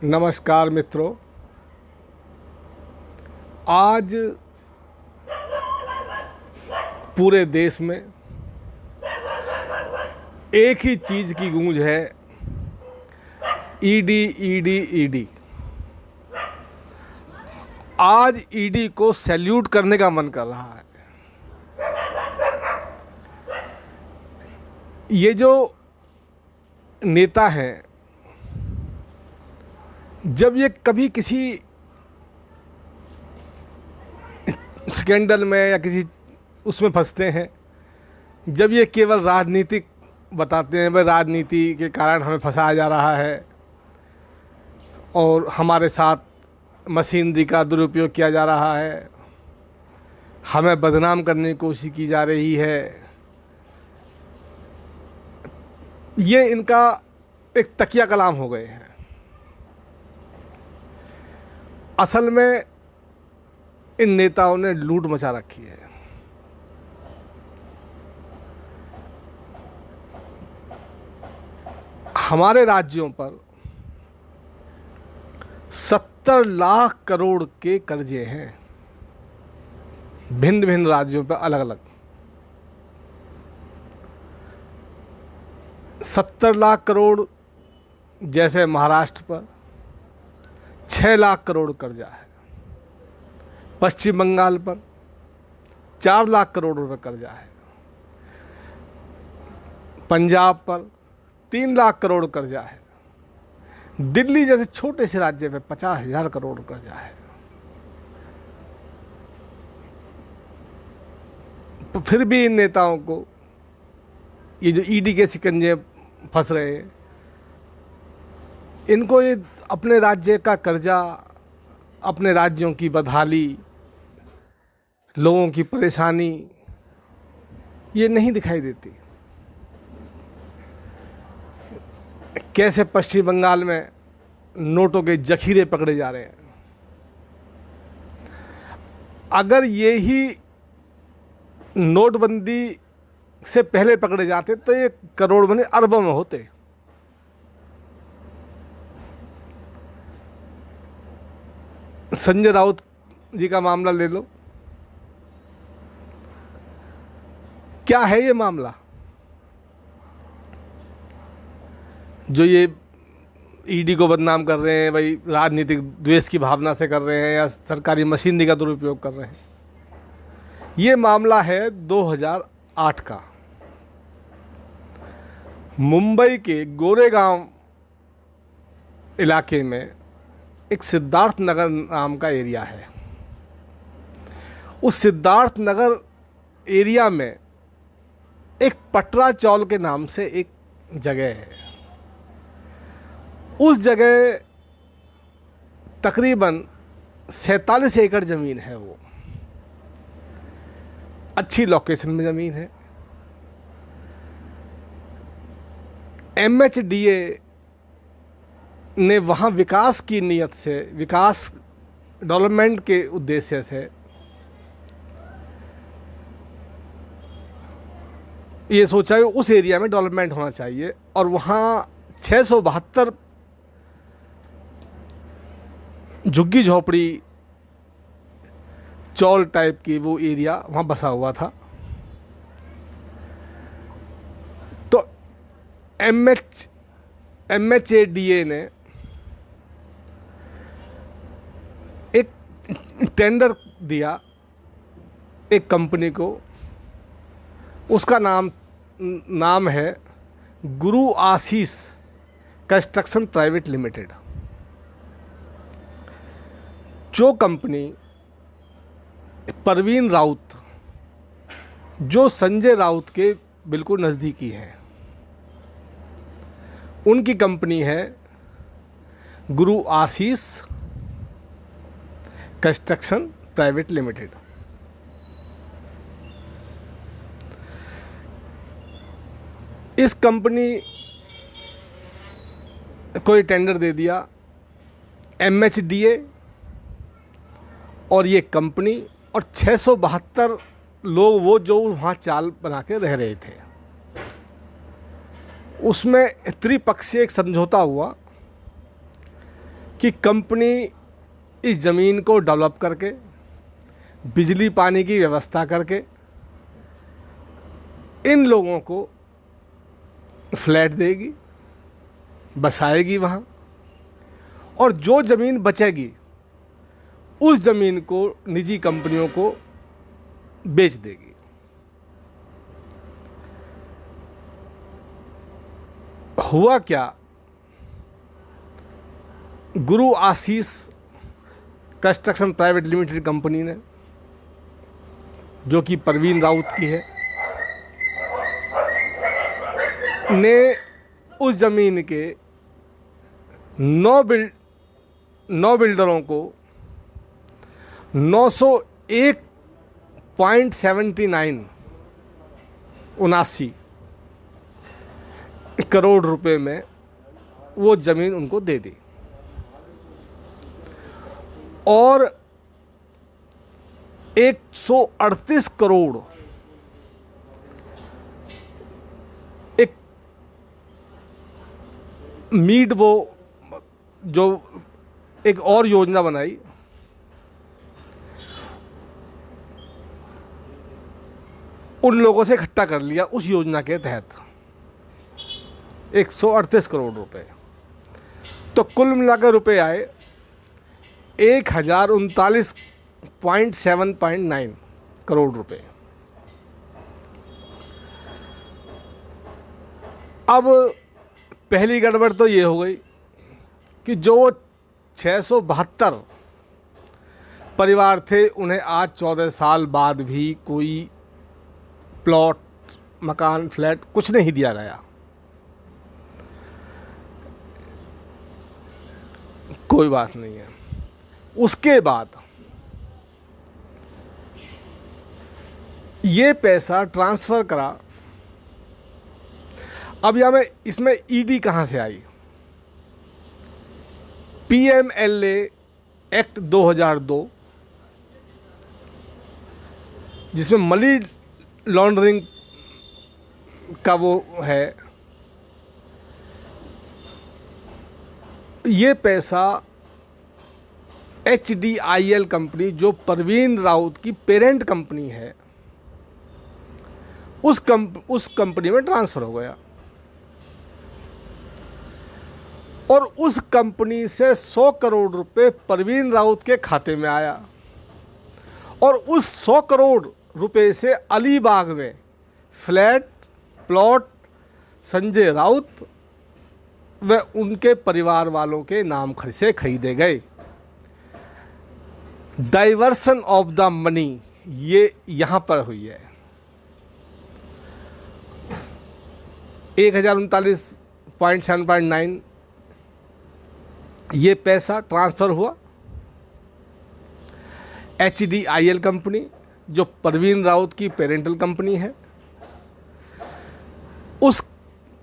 नमस्कार मित्रों। आज पूरे देश में एक ही चीज़ की गूंज है, ईडी ईडी ईडी। आज ईडी को सैल्यूट करने का मन कर रहा है। ये जो नेता हैं, जब ये कभी किसी स्कैंडल में या किसी उसमें फंसते हैं, जब ये केवल राजनीतिक बताते हैं, वह राजनीति के कारण हमें फंसाया जा रहा है और हमारे साथ मशीनरी का दुरुपयोग किया जा रहा है, हमें बदनाम करने की कोशिश की जा रही है, ये इनका एक तकिया कलाम हो गए हैं। असल में इन नेताओं ने लूट मचा रखी है। हमारे राज्यों पर 70 लाख करोड़ के कर्जे हैं, भिन्न भिन्न राज्यों पर अलग अलग। 70 लाख करोड़ जैसे महाराष्ट्र पर 6 लाख करोड़ कर्जा है, पश्चिम बंगाल पर 4 लाख करोड़ रुपए कर्जा है, पंजाब पर 3 लाख करोड़ कर्जा है, दिल्ली जैसे छोटे से राज्य में 50,000 करोड़ कर्जा है। तो फिर भी इन नेताओं को ये जो ईडी के शिकंजे फंस रहे हैं, इनको ये अपने राज्य का कर्जा, अपने राज्यों की बदहाली, लोगों की परेशानी ये नहीं दिखाई देती। कैसे पश्चिम बंगाल में नोटों के जखीरे पकड़े जा रहे हैं। अगर ये ही नोटबंदी से पहले पकड़े जाते तो ये करोड़ बने अरबों में होते। संजय राउत जी का मामला ले लो, क्या है ये मामला जो ये ईडी को बदनाम कर रहे हैं, भाई राजनीतिक द्वेष की भावना से कर रहे हैं या सरकारी मशीनरी का दुरुपयोग कर रहे हैं। ये मामला है 2008 का। मुंबई के गोरेगांव इलाके में एक सिद्धार्थ नगर नाम का एरिया है। उस सिद्धार्थ नगर एरिया में एक पटरा चौल के नाम से एक जगह है। उस जगह तकरीबन 47 एकड़ ज़मीन है। वो अच्छी लोकेशन में ज़मीन है। MHDA ने वहाँ विकास की नीयत से, विकास डेवलपमेंट के उद्देश्य से ये सोचा है उस एरिया में डेवलपमेंट होना चाहिए और वहाँ 672 झुग्गी झोपड़ी चौल टाइप की वो एरिया वहाँ बसा हुआ था। तो MHDA ने एक टेंडर दिया एक कंपनी को। उसका नाम है गुरु आशीष कंस्ट्रक्शन प्राइवेट लिमिटेड। जो कंपनी परवीन राउत, जो संजय राउत के बिल्कुल नज़दीकी है, उनकी कंपनी है गुरु आशीष कंस्ट्रक्शन प्राइवेट लिमिटेड। इस कंपनी को टेंडर दे दिया MHDA और ये कंपनी और 672 लोग वो जो वहाँ चाल बना के रह रहे थे। उसमें त्रिपक्षीय एक समझौता हुआ कि कंपनी इस ज़मीन को डेवलप करके बिजली पानी की व्यवस्था करके इन लोगों को फ्लैट देगी, बसाएगी वहाँ, और जो ज़मीन बचेगी उस ज़मीन को निजी कंपनियों को बेच देगी। हुआ क्या, गुरु आशीष कंस्ट्रक्शन प्राइवेट लिमिटेड कंपनी ने, जो कि परवीन राउत की है, ने उस ज़मीन के 9 बिल्डरों को 901.79 करोड़ रुपए में वो ज़मीन उनको दे दी, और 138 करोड़ एक मीड वो जो एक और योजना बनाई, उन लोगों से इकट्ठा कर लिया उस योजना के तहत 138 करोड़ रुपए। तो कुल मिलाकर रुपए आए 1039.7.9 करोड़ रुपए। अब पहली गड़बड़ तो ये हो गई कि जो 672 परिवार थे, उन्हें आज 14 साल बाद भी कोई प्लॉट, मकान, फ्लैट कुछ नहीं दिया गया। कोई बात नहीं है। उसके बाद ये पैसा ट्रांसफ़र करा। अब यहाँ में इसमें ईडी कहाँ से आई? पीएमएलए एक्ट 2002, जिसमें मनी लॉन्ड्रिंग का वो है, ये पैसा HDIL कंपनी, जो परवीन राउत की पेरेंट कंपनी है, उस कंपनी में ट्रांसफ़र हो गया, और उस कंपनी से 100 करोड़ रुपए परवीन राउत के खाते में आया, और उस 100 करोड़ रुपए से अलीबाग में फ्लैट, प्लॉट संजय राउत व उनके परिवार वालों के नाम से खरीदे गए। डाइवर्सन ऑफ द मनी ये यहाँ पर हुई है। 1039.7.9 ये पैसा ट्रांसफ़र हुआ HDIL कंपनी, जो परवीन राउत की पेरेंटल कंपनी है, उस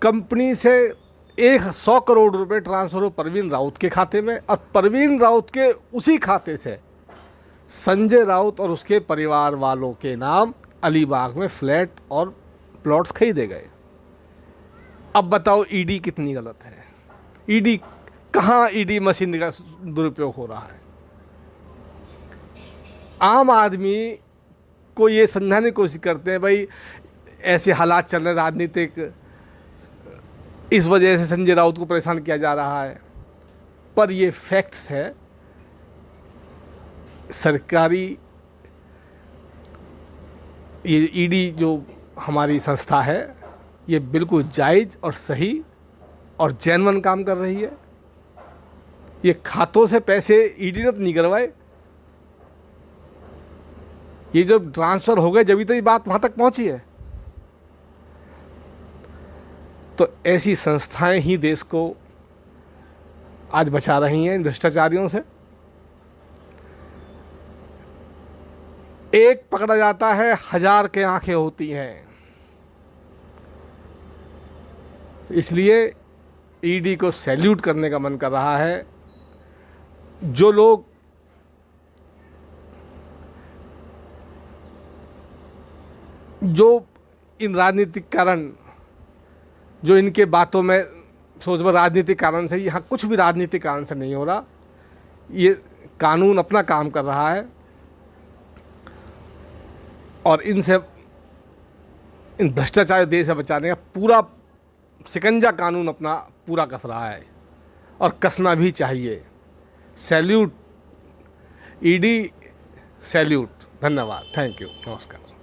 कंपनी से 100 करोड़ रुपए ट्रांसफ़र हो परवीन राउत के खाते में, और परवीन राउत के उसी खाते से संजय राउत और उसके परिवार वालों के नाम अलीबाग में फ्लैट और प्लॉट्स खरीदे गए। अब बताओ ईडी कितनी गलत है? ईडी कहाँ, ईडी मशीन का दुरुपयोग हो रहा है? आम आदमी को ये समझाने की कोशिश करते हैं, भाई ऐसे हालात चल रहे राजनीतिक, इस वजह से संजय राउत को परेशान किया जा रहा है, पर ये फैक्ट्स है। सरकारी ये ईडी जो हमारी संस्था है, ये बिल्कुल जायज़ और सही और जेन्युइन काम कर रही है। ये खातों से पैसे ईडी ने तो नहीं करवाए, ये जो ट्रांसफ़र हो गए जब तो ये बात वहाँ तक पहुँची है। तो ऐसी संस्थाएं ही देश को आज बचा रही हैं इन भ्रष्टाचारियों से। एक पकड़ा जाता है, 1000 के आंखें होती हैं। इसलिए ईडी को सैल्यूट करने का मन कर रहा है। जो लोग इन राजनीतिक कारण, जो इनके बातों में सोच में राजनीतिक कारण से, यहाँ कुछ भी राजनीतिक कारण से नहीं हो रहा, ये कानून अपना काम कर रहा है और इनसे, इन भ्रष्टाचार देश से बचाने का पूरा शिकंजा कानून अपना पूरा कस रहा है और कसना भी चाहिए। Salute ED, salute. धन्यवाद, थैंक यू, नमस्कार।